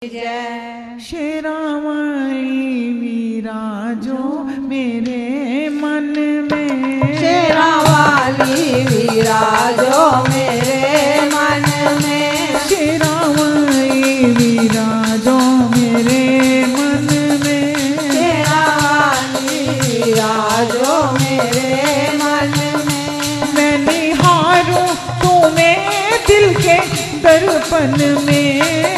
जय। शेरावाली विराजो मेरे मन में, शेरावाली विराजो मेरे मन में, शेरावाली विराजो मेरे मन में, शेरावाली विराजो मेरे मन में। मैं निहारूं तुम्हें दिल के दर्पण में,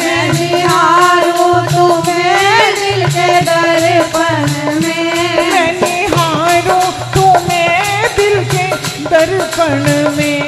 मैं निहारूं तुम्हें दिल के दर्पण में, मैं निहारूं तुम्हें दिल के दर्पण में,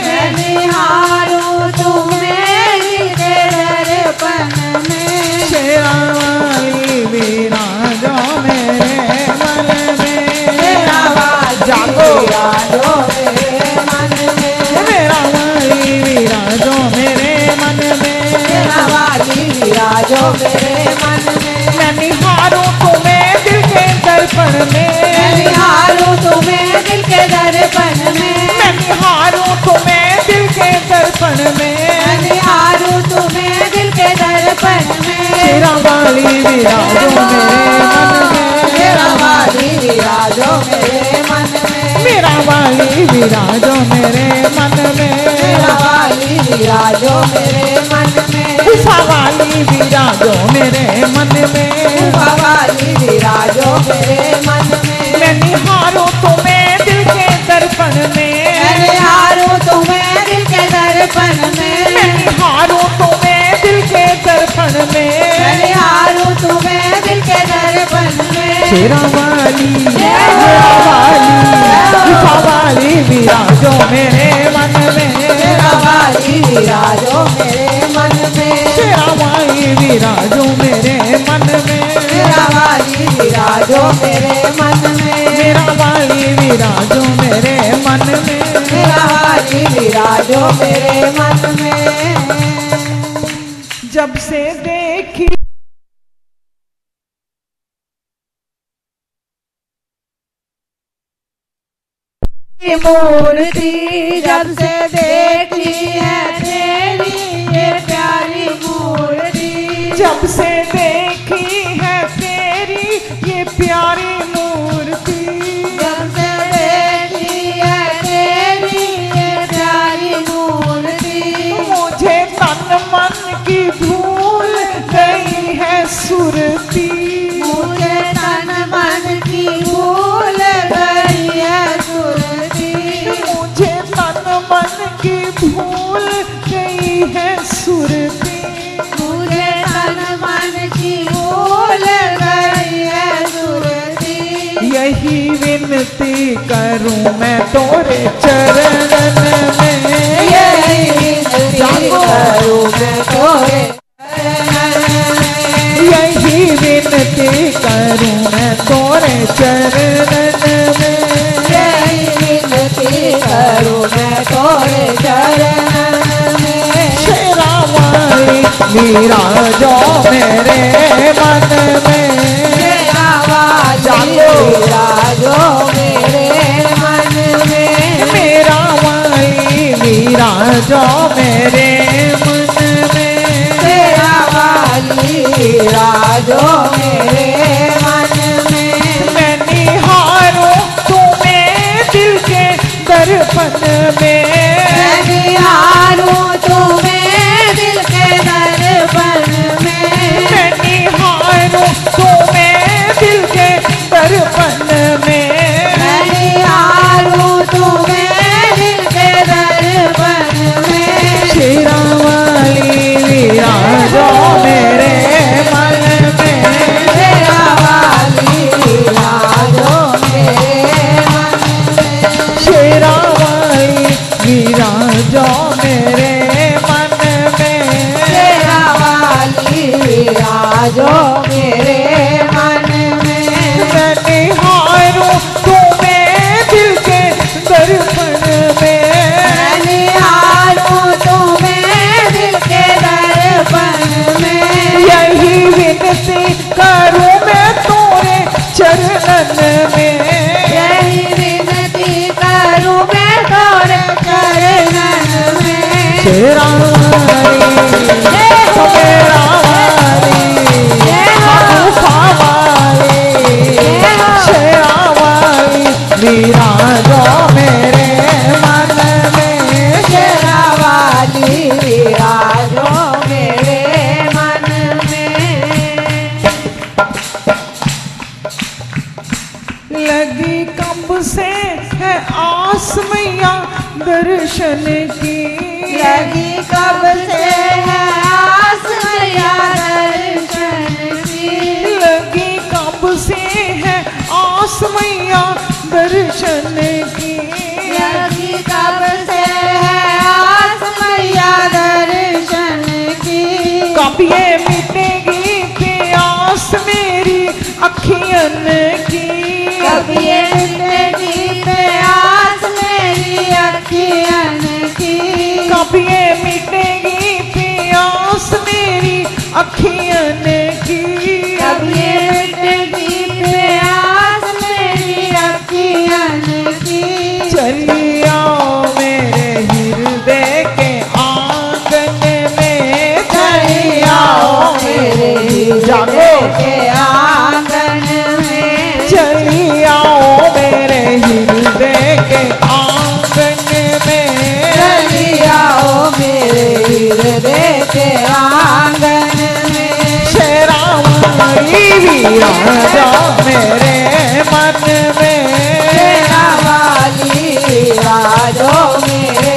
मैं निहारूं तुम्हें दिल के दर्पण में। शेरावाली विराजो मेरे मन में, शेरावाली विराजो मेरे मन में, शेरावाली विराजो मेरे मन में, शेरावाली विराजो मेरे मन में। मैं निहारूं तुम्हें दिल के दर्पण में, मैं निहारूं तुम्हें दिल के दर्पण में, मैं निहारूं तुम्हें दिल के दर्पण में, मैं निहारूं तुम्हें दिल के दर्पण में। शेरावाली विराजो मेरे मन में, शेरावाली विराजो मेरे मन में, शेरावाली विराजो मेरे मन में, शेरावाली विराजो मेरे मन में, उषावाली विराजो मेरे मन में, उषावाली विराजो मेरे मन में। मैं निहारूं तुम्हें दिल के दर्पण में, मैं निहारूं तुम्हें दिल के दर्पण में, मैं निहारूं तुम्हें दिल के दर्पण में, मैं निहारूं तुम्हें दिल के दर्पण में। शेरावाली शेरावाली उषावाली विराजो मेरे मन में, शेरावाली विराजो मेरे मन में, शेरावाली विराजो मेरे मन में, शेरावाली विराजो मेरे मन में, शेरावाली विराजो मेरे मन में, शेरावाली विराजो मेरे मन में। जब से देखी मूर्ति, जब से देखी है तेरी ये प्यारी मूर्ति, जब से देखी है तेरी ये प्यारी मूर्ति, जब से देखी है तेरी ये प्यारी मूर्ति, मुझे तन मन की भूल गई है सुरती, मुझे तन मन की भूल गई है सुरती, मुझे तन मन की भूल गई है सुरती, मुझे तन मन की भूल गई है सुरती। यही विनती करूं मैं तोरे चरणन में, यही विनती करूं मैं तोरे चरणन में, यही विनती करूं मैं तोरे चरणन में, यही विनती करूं मैं तोरे चरणन में। शेरावाली विराजो मेरे मन में, शेरावाली विराजो मेरे मन में, शेरावाली विराजो मेरे मन में, शेरावाली विराजो मेरे मन में। मैं निहारूं तुम्हें दिल के दर्पण में, मैं निहारूं तुम्हें दिल के दर्पण में, मैं निहारूं तुम्हें दिल के दर्पण में, मैं निहारूं तुम्हें दिल के दर्पण में। शेरावाली विराजो मेरे मन में, शेरावाली विराजो मेरे मन में, शेरावाली विराजो मेरे मन में, शेरावाली विराजो मेरे मन में। मैं निहारूं तुम्हें दिल के दर्पण में, मैं निहारूं तुम्हें दिल के दर्पण में, यही विनती करूं मैं तोरे चरणन में, यही विनती करूं मैं तोरे चरणन में। शेरावाली शेरावाली से है आस मैया दर्शन की, लगी कब से है आस मैया दर्शन की, लगी कब से है आस मैया दर्शन की, लगी कब से है आस मैया दर्शन की, कब ये मिटेगी प्यास मेरी अखियन की, कब ये मिटेगी प्यास मेरी अखियन की, कब ये मिटेगी प्यास मेरी अखियन की, कब ये मिटेगी प्यास मेरी अखियन की, चली आओ मेरे हृदय के आंगन में, चली आओ मेरे जागो के आंगन में, चली आओ मेरे हृदय के आंगन में, चली आओ मेरे हृदय के आंगन में, शेरावाली विराजा मेरे मन में, शेरावाली विराजो मेरे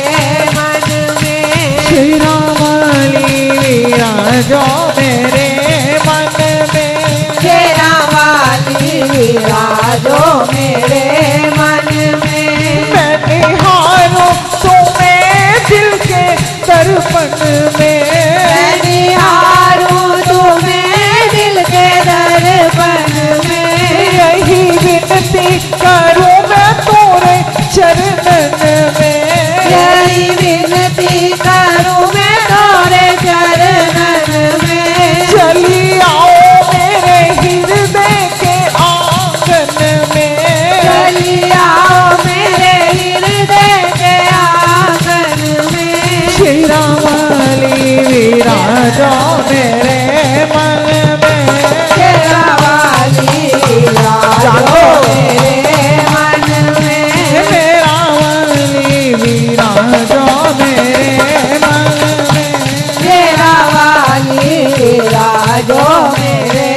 मन में, शेरावाली विराजो मेरे मन में, शेरावाली विराजो मेरे मन में, मैं निहारूं तुम्हें दिल के दर्पण में, मैं निहारूं तुम्हें दिल के दर्पण में, यही विनती करूं मैं तोरे चरणन में, यही विनती करूं मैं तोरे चरणन में, चली आओ मेरे हृदय के आंगन में, चली आओ मेरे हृदय के आंगन में, शेरावाली विराजो मेरे मन में, शेरावाली विराजो मेरे मन में, शेरावाली विराजो मेरे मन में, शेरावाली विराजो मेरे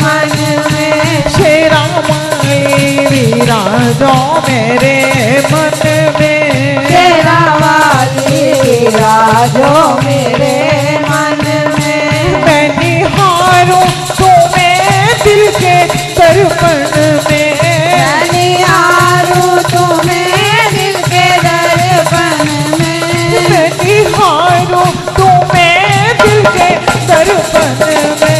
मन में, शेरावाली विराजो मेरे मन में, शेरावाली विराजो मेरे मन में, मैं निहारूं तुम्हें दिल के दर्पण में, मैं निहारूं तुम्हें दिल के दर्पण में, मैं निहारूं तुम्हें दिल के दर्पण में,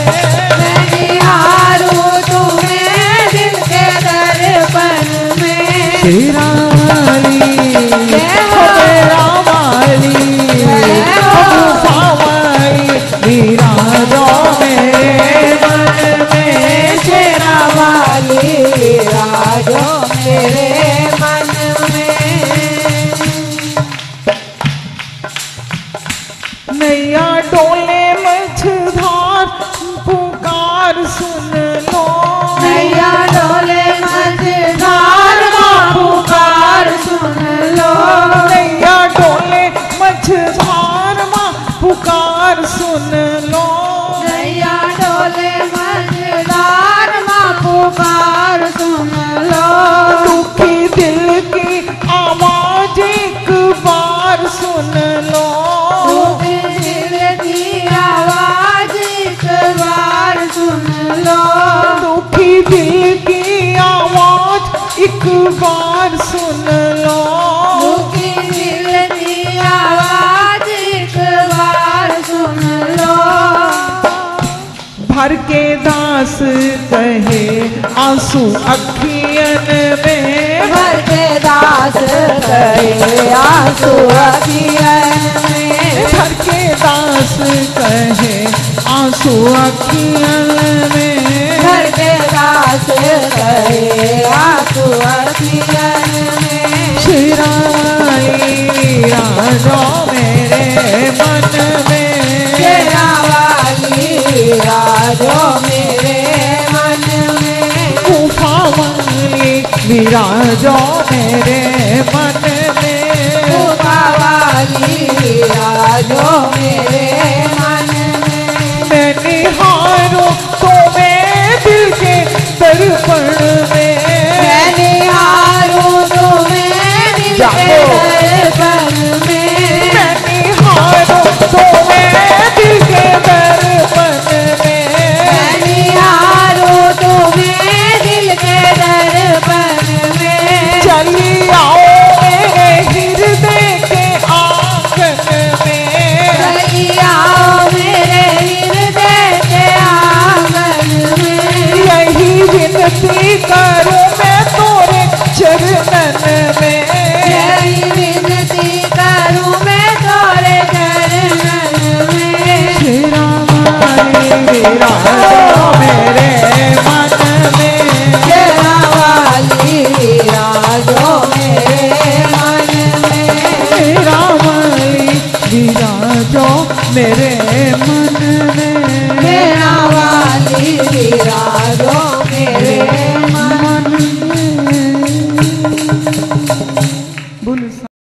मैं निहारूं तुम्हें दिल के दर्पण में, शेरावाली शेरावाली गुफावाली विराजो मेरे मन में, शेरावाली विराजो मेरे मन में, नैया डोले मझधार पुकार सुन लो, नैया डोले मझधार माँ पुकार सुन लो, नैया डोले मझधार माँ पुकार सुन लो, नैया डोले मझधार माँ पुकार सुन लो, दुखी दिल की आवाज एक बार सुन लो, दुखी दिल की आवाज एक बार सुन लो, दुखी दिल की आवाज एक बार सुन लो, दुखी दिल की आवाज एक बार सुन लो, भर के दास कहे आंसू अखियन में, भर के दास कहे आंसू अखियन में, भर के दास कहे आंसू अखियन में, भर के दास कहे आंसू अखियन में, शेरावाली विराजो मेरे मन में, शेरावाली विराजो मेरे मन में, गुफावाली विराजो मेरे मन में, गुफावाली विराजो मेरे मन में, मैं निहारूं तुम्हें दिल के दर्पण में, मैं निहारूं विनती करूं मैं तोरे चरणन में, यही विनती करूं मैं तोरे चरणन में। श्री राम विराजो मेरे मन में, शेरा वाली विराजो मेरे मन में। श्री राम विराजो मेरे मन में, शेरा वाली विराजो